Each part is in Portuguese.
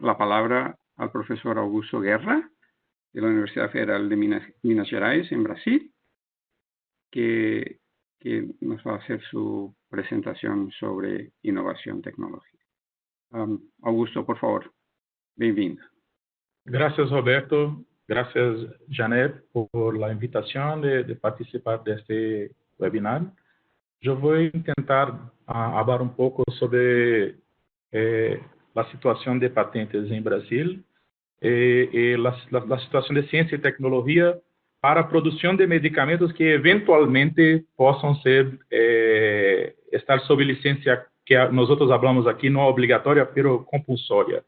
la palabra al profesor Augusto Guerra, de la Universidad Federal de Minas Gerais, en Brasil, que nos va a hacer su presentación sobre innovación tecnológica. Augusto, por favor, bienvenido. Gracias, Roberto. Gracias, Janet, por la invitación de participar de este webinar. Yo voy a intentar hablar un poco sobre la situación de patentes en Brasil y la situación de ciencia y tecnología para producción de medicamentos que eventualmente possam estar sob licencia, que nosotros hablamos aquí, no obrigatória, pero compulsória.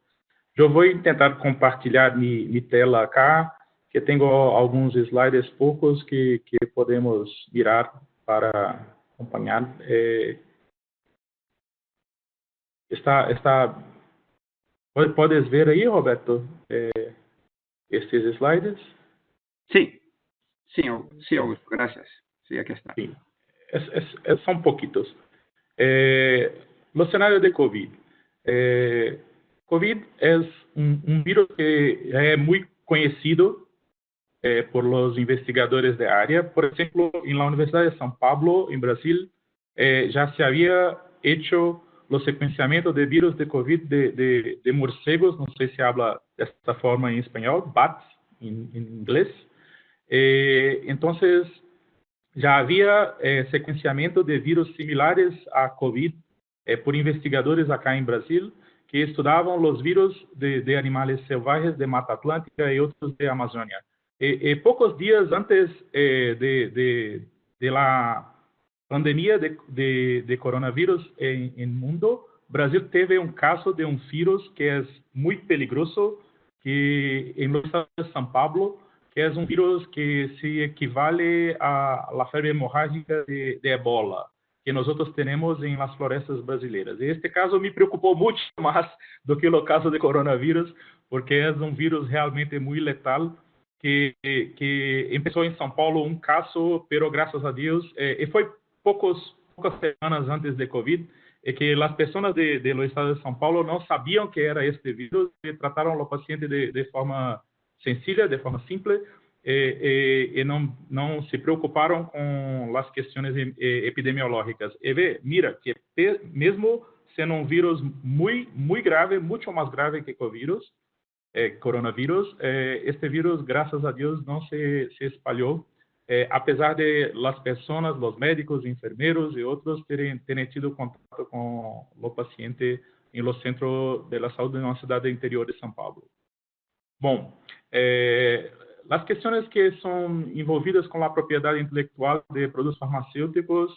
Eu vou tentar compartilhar minha tela acá, que tenho alguns slides poucos que podemos mirar para acompanhar. Podes ver aí, Roberto, estes slides? Sí, Augusto, gracias. Sí, aquí está. Sí, son poquitos. Los escenarios de COVID. COVID es un virus que es muy conocido por los investigadores de área. Por ejemplo, en la Universidad de São Paulo, en Brasil, ya se había hecho los secuenciamientos de virus de COVID de morcegos, no sé si habla de esta forma en español, bats en inglés. Entonces, ya había secuenciamiento de virus similares a COVID por investigadores acá en Brasil, que estudaban los virus de animales selvajes de Mata Atlántica y otros de Amazonia. Pocos días antes de la pandemia de coronavirus en el mundo, Brasil tuvo un caso de un virus que es muy peligroso, que en los estados de São Paulo, que es un virus que se equivale a la febre hemorrágica de Ebola, que nosotros tenemos en las florestas brasileiras. Este caso me preocupó mucho más do que el caso de coronavirus, porque es un virus realmente muy letal, que empezó en São Paulo un caso, pero gracias a Dios, fue pocas semanas antes de COVID, que las personas de los estados de São Paulo no sabían que era este virus y trataron a los pacientes de forma sencilla, de forma simple, e não se preocuparam com as questões epidemiológicas. E mira, que mesmo sendo um vírus muito grave, muito mais grave que o vírus, coronavírus, este vírus, graças a Deus, não se espalhou, apesar de as pessoas, os médicos, enfermeiros e outros terem tido contato com o paciente em lo centro de saúde de uma cidade interior de São Paulo. Bom, as questões que são envolvidas com a propriedade intelectual de produtos farmacêuticos,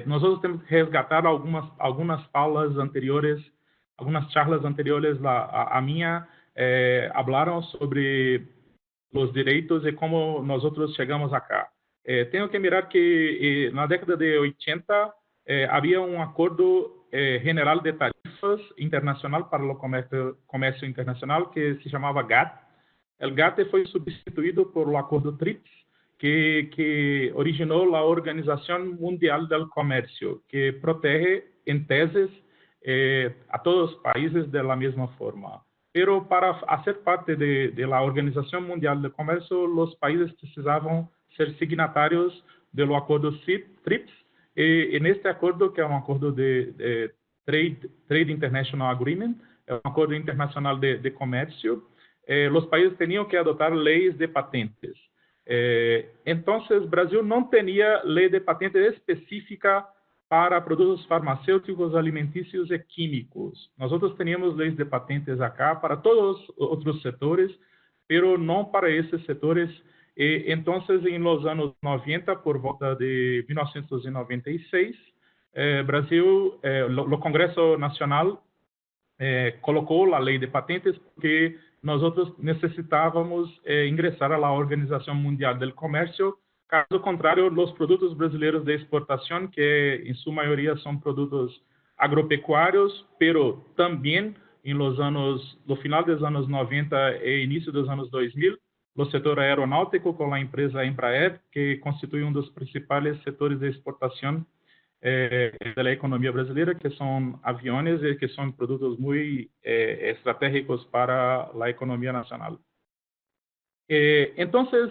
nós temos que resgatar algumas falas anteriores, algumas charlas anteriores a minha, falaram sobre os direitos e como nós chegamos acá. Tenho que mirar que na década de 80 havia um acordo general de tarifas internacional para o comércio internacional que se chamava GATT. O GATT foi substituído por o acordo TRIPS, que originou a Organização Mundial do Comércio, que protege, em teses, a todos os países da mesma forma. Pero para fazer parte da Organização Mundial do Comércio, os países precisavam ser signatários do acordo TRIPS, e neste acordo, que é um acordo de Trade International Agreement, é um acordo internacional de comércio, os países tinham que adotar leis de patentes. Então, o Brasil não tinha lei de patentes específica para produtos farmacêuticos, alimentícios e químicos. Nós tínhamos leis de patentes acá para todos os outros setores, mas não para esses setores. Então, em los anos 90, por volta de 1996, Brasil, o Congresso Nacional colocou a lei de patentes porque nós necessitávamos ingressar à Organização Mundial do Comércio. Caso contrário, os produtos brasileiros de exportação, que em sua maioria são produtos agropecuários, pero também no final dos anos 90 e início dos anos 2000, o setor aeronáutico com a empresa Embraer, que constitui um dos principais setores de exportação de la economía brasileña, que son aviones y que son productos muy estratégicos para la economía nacional. Entonces,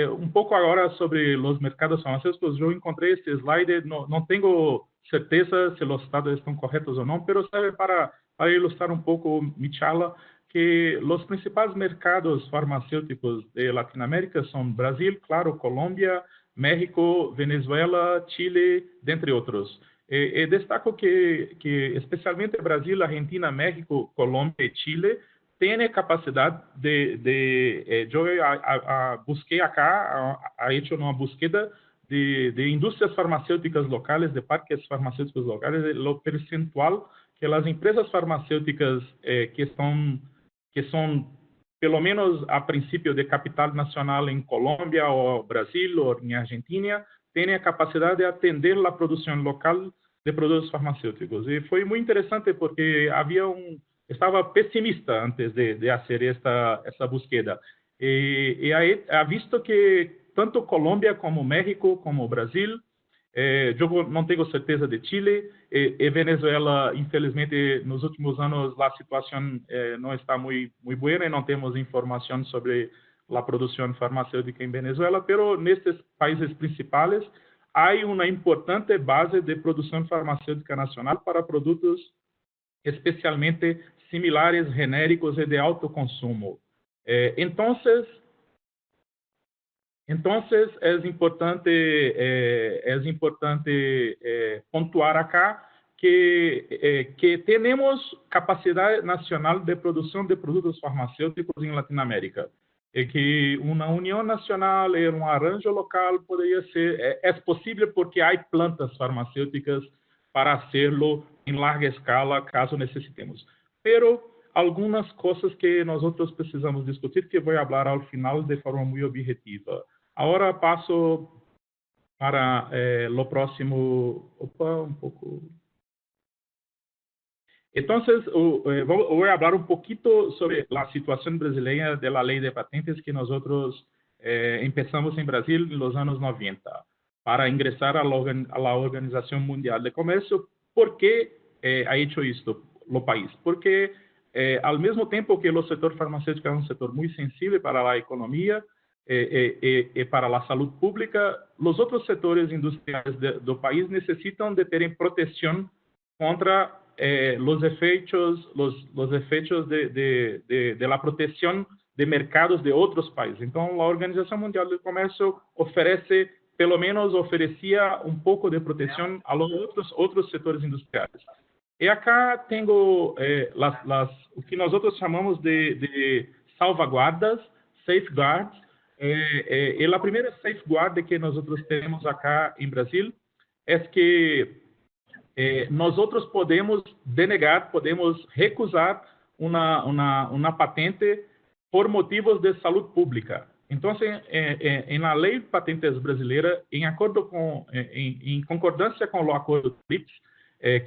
un poco ahora sobre los mercados farmacéuticos, yo encontré este slide, no tengo certeza si los datos están correctos o no, pero sabe, para ilustrar un poco mi charla, que los principales mercados farmacéuticos de Latinoamérica son Brasil, claro, Colombia, México, Venezuela, Chile, entre otros. Destaco que especialmente Brasil, Argentina, México, Colombia y Chile tiene capacidad yo busqué acá, ha hecho una búsqueda de industrias farmacéuticas locales, de parques farmacéuticos locales, de lo percentual que las empresas farmacéuticas que son pelo menos a principio de capital nacional en Colombia o Brasil o en Argentina, tienen capacidad de atender la producción local de productos farmacéuticos. Y fue muy interesante porque estaba pesimista antes de hacer esta búsqueda. Y ha visto que tanto Colombia como México, como Brasil, yo no tengo certeza de Chile, y Venezuela, infelizmente, nos últimos años la situación no está muy buena y no tenemos información sobre la producción farmacéutica en Venezuela, pero en estos países principales hay una importante base de producción farmacéutica nacional para productos especialmente similares, genéricos y de alto consumo. Entonces es importante pontuar acá que tenemos capacidad nacional de producción de productos farmacéuticos en Latinoamérica. Que una unión nacional y un arranjo local podría ser, es posible porque hay plantas farmacéuticas para hacerlo en larga escala, caso necesitemos. Pero algunas cosas que nosotros precisamos discutir, que voy a hablar al final de forma muy objetiva. Ahora paso para lo próximo. Opa, un poco. Entonces, voy a hablar un poquito sobre la situación brasileña de la ley de patentes que nosotros empezamos en Brasil en los años 90 para ingresar a la Organización Mundial de Comercio. ¿Por qué ha hecho esto el país? Porque al mismo tiempo que el sector farmacéutico es un sector muy sensible para la economía y para la salud pública, los otros sectores industriales del país necesitan de tener protección contra los efectos de la protección de mercados de otros países. Entonces, la Organización Mundial del Comercio ofrecía un poco de protección a los otros sectores industriales. Y acá tengo lo que nosotros llamamos de salvaguardas, safeguards. Y la primera safeguard que nosotros tenemos acá en Brasil es que nosotros podemos denegar, podemos recusar una patente por motivos de salud pública. Entonces, en la ley de patentes brasileira, en concordancia con el acuerdo TRIPS,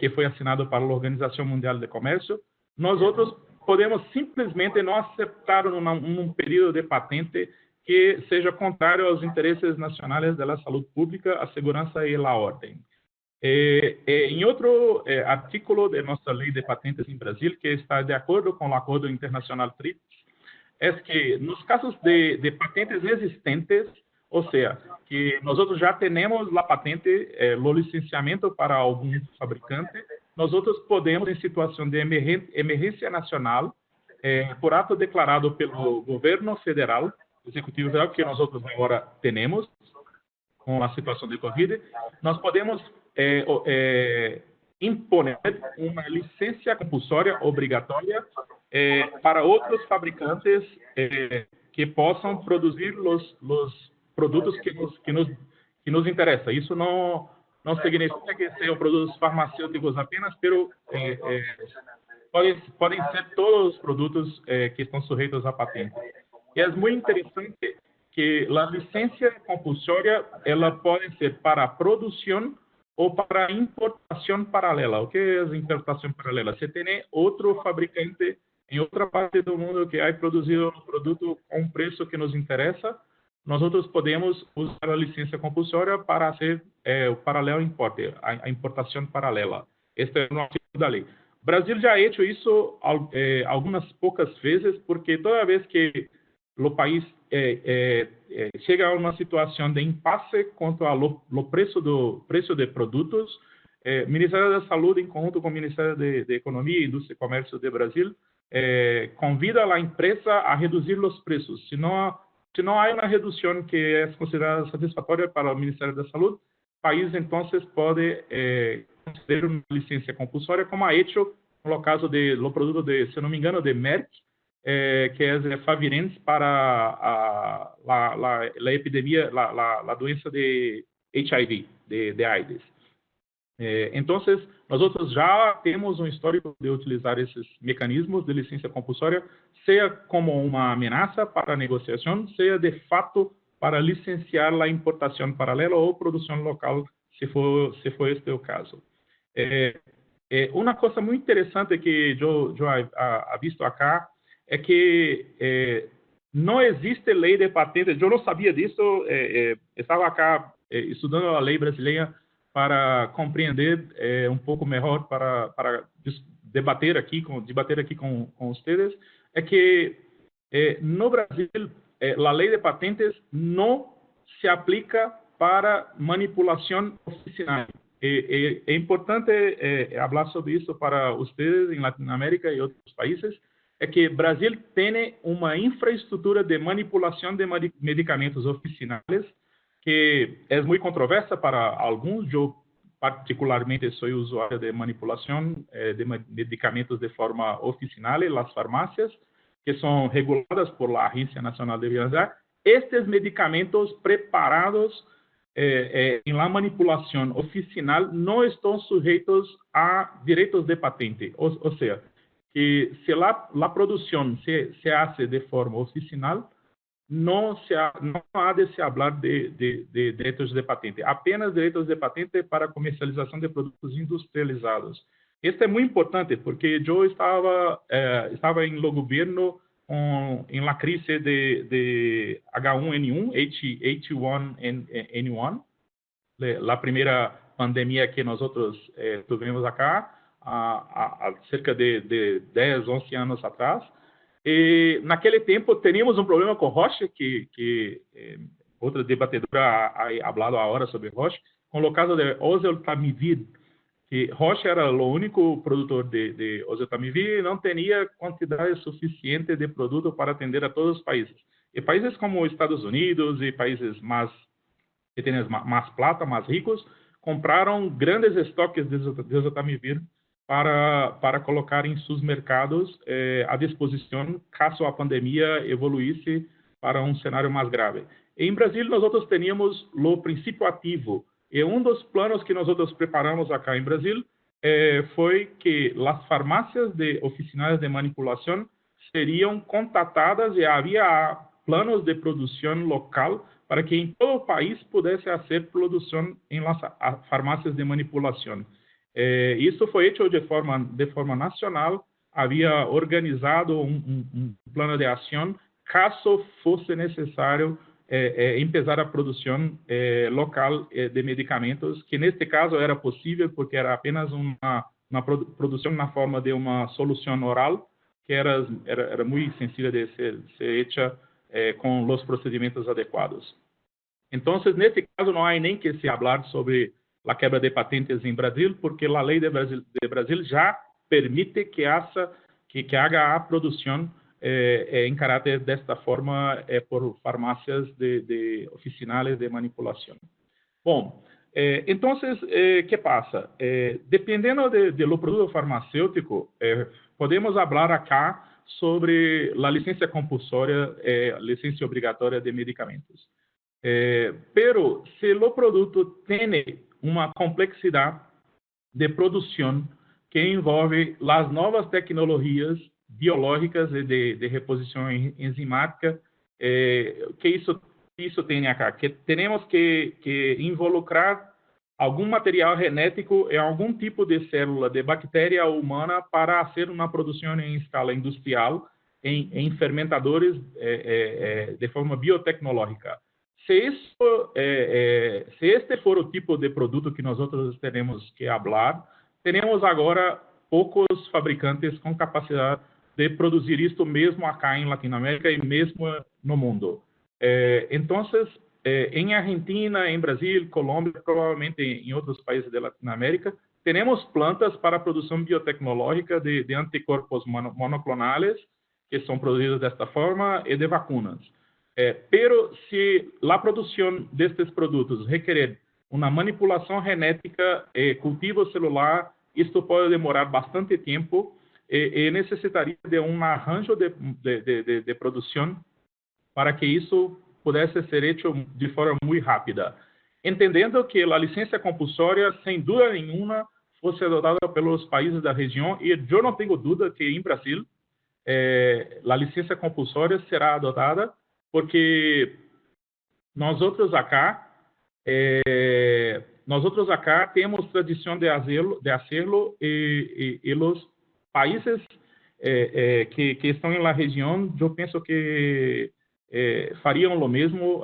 que foi assinado para a Organização Mundial de Comércio, nós outros podemos simplesmente não aceitar um período de patente que seja contrário aos interesses nacionais da saúde pública, a segurança e a ordem. Em outro artículo de nossa lei de patentes em Brasil, que está de acordo com o Acordo Internacional TRIPS, é que nos casos de patentes existentes, ou seja, que nós já temos a patente, o licenciamento para algum fabricante, nós podemos, em situação de emergência nacional, por ato declarado pelo governo federal, executivo federal, que nós agora temos, com a situação de Covid, nós podemos imponer uma licença compulsória obrigatória para outros fabricantes que possam produzir os produtos que nos interessam. Isso não significa que sejam produtos farmacêuticos apenas, mas podem ser todos os produtos que estão sujeitos a patente. E é muito interessante que a licença compulsória ela pode ser para produção ou para importação paralela. O que é importação paralela? Você tem outro fabricante em outra parte do mundo que ha produzido um produto com um preço que nos interessa, nós podemos usar a licença compulsória para fazer o paralelo importe, a importação paralela. Este é o artigo da lei. O Brasil já ha hecho isso algumas poucas vezes, porque toda vez que o país chega a uma situação de impasse quanto ao preço de produtos, o Ministério da Saúde, em conjunto com o Ministério de Economia, Indústria e Comércio do Brasil, convida a empresa a reduzir os preços. Se não há uma redução que é considerada satisfatória para o Ministério da Saúde, o país, então, pode conceder uma licença compulsória, como ha hecho no caso do produto, se não me engano, de Merck, que é Favirenz para a epidemia, a doença de HIV, de AIDS. Então, nós já temos um histórico de utilizar esses mecanismos de licença compulsória, seja como uma ameaça para a negociação, seja de fato para licenciar a importação paralela ou produção local, se for este o caso. Uma coisa muito interessante que eu ha visto acá é que não existe lei de patentes. Eu não sabia disso, estava acá estudando a lei brasileira para compreender um pouco melhor, para debater aqui com vocês, é que no Brasil a lei de patentes não se aplica para manipulação oficinal. É importante falar sobre isso para vocês em Latinoamérica e outros países, é que o Brasil tem uma infraestrutura de manipulação de medicamentos oficinais que é muito controversa para alguns. Eu, particularmente, sou usuário de manipulação de medicamentos de forma oficinal nas farmácias, que são reguladas por a Agência Nacional de Vigilância. Estes medicamentos preparados em la manipulação oficinal não estão sujeitos a direitos de patente. Ou seja, que se a produção se hace de forma oficinal, não há de se falar de direitos de patente, apenas direitos de patente para comercialização de produtos industrializados. Isso é muito importante, porque eu estava em lo governo em la crise de H1N1, H1N1, a primeira pandemia que nós tivemos acá, há cerca de 10, 11 anos atrás. E naquele tempo teníamos um problema com Roche, que outra debatedora ha falado agora sobre Roche, com o caso de oseltamivir, que Roche era o único produtor de oseltamivir e não tinha quantidade suficiente de produto para atender a todos os países. E países como os Estados Unidos e países que têm mais plata, mais ricos, compraram grandes estoques de oseltamivir para colocar em seus mercados à disposição, caso a pandemia evoluísse para um cenário mais grave. Em Brasil, nós teníamos o princípio ativo, e um dos planos que nós preparamos acá em Brasil foi que as farmácias oficinais de manipulação seriam contatadas e havia planos de produção local para que em todo o país pudesse haver produção em farmácias de manipulação. Isso foi feito de forma nacional, havia organizado um plano de ação, caso fosse necessário empezar a produção local de medicamentos, que neste caso era possível porque era apenas uma produção na forma de uma solução oral, que era muito sencilla de ser hecha com os procedimentos adequados. Então, neste caso, não há nem que se falar sobre a quebra de patentes em Brasil, porque a lei de Brasil já permite que haga a produção em caráter desta forma por farmácias oficinais de manipulação. Bom, então, que passa? Dependendo do produto farmacêutico, podemos falar acá sobre a licença compulsória, licença obrigatória de medicamentos. Pero, se o produto tem uma complexidade de produção que envolve as novas tecnologias biológicas e de reposição enzimática, que isso tem acá, que temos que involucrar algum material genético em algum tipo de célula de bactéria humana para fazer uma produção em escala industrial em fermentadores de forma biotecnológica. se este for o tipo de produto que nós outros teremos que falar, temos agora poucos fabricantes com capacidade de produzir isto mesmo acá em Latinoamérica e mesmo no mundo. Então, em Argentina, em Brasil, Colômbia, provavelmente em outros países da Latinoamérica, temos plantas para a produção biotecnológica de anticorpos monoclonais, que são produzidos desta forma, e de vacunas. Pero se a produção destes produtos requerer uma manipulação genética e cultivo celular, isto pode demorar bastante tempo e necessitaria de arranjo de produção para que isso pudesse ser feito de forma muito rápida. Entendendo que a licença compulsória, sem dúvida nenhuma, fosse adotada pelos países da região, e eu não tenho dúvida que em Brasil a licença compulsória será adotada, porque nós outros acá temos tradição de hacerlo e os países que estão na região, eu penso que fariam o mesmo,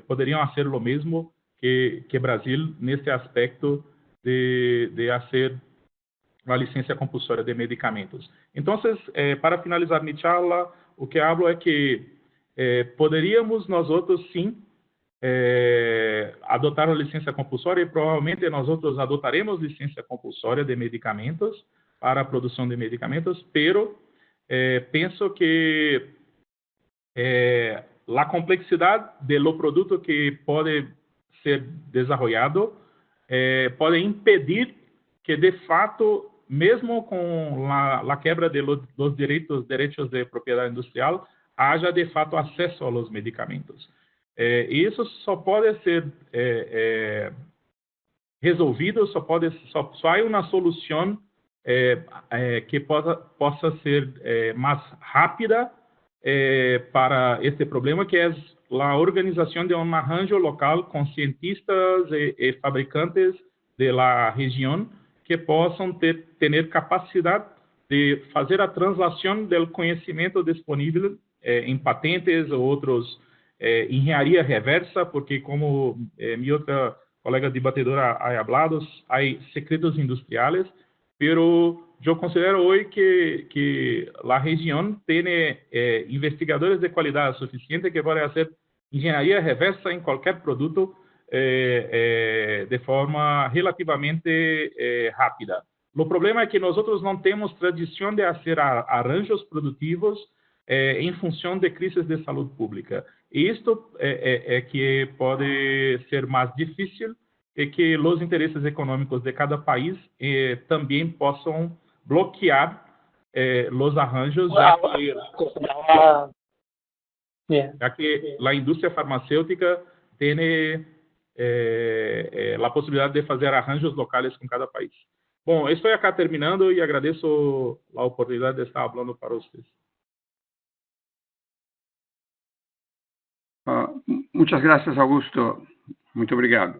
poderiam fazer o mesmo que Brasil nesse aspecto de fazer a licença compulsória de medicamentos. Então, para finalizar minha charla, o que hablo é que poderíamos nós outros sim adotar a licença compulsória e provavelmente nós outros adotaremos licença compulsória de medicamentos para a produção de medicamentos, pero penso que a complexidade do produto que pode ser desenvolvido pode impedir que, de fato, mesmo com a quebra dos direitos de propriedade industrial, haja, de fato, acesso aos medicamentos. E isso só pode ser resolvido, só há uma solução que possa ser mais rápida para este problema, que é a organização de um arranjo local com cientistas e fabricantes da região que possam ter capacidade de fazer a translação do conhecimento disponível em patentes ou outros engenharia reversa, porque como minha outra colega debatedora ha falado, há secretos industriais, pero eu considero hoje que a região tem investigadores de qualidade suficiente que podem fazer engenharia reversa em qualquer produto de forma relativamente rápida. O problema é que nós outros não temos tradição de fazer arranjos produtivos em função de crises de saúde pública. E isto é que pode ser mais difícil e que os interesses econômicos de cada país também possam bloquear os arranjos, já que a indústria farmacêutica tem a possibilidade de fazer arranjos locais com cada país. Bom, estou acá terminando e agradeço a oportunidade de estar falando para vocês. Muchas gracias, Augusto. Muito obrigado.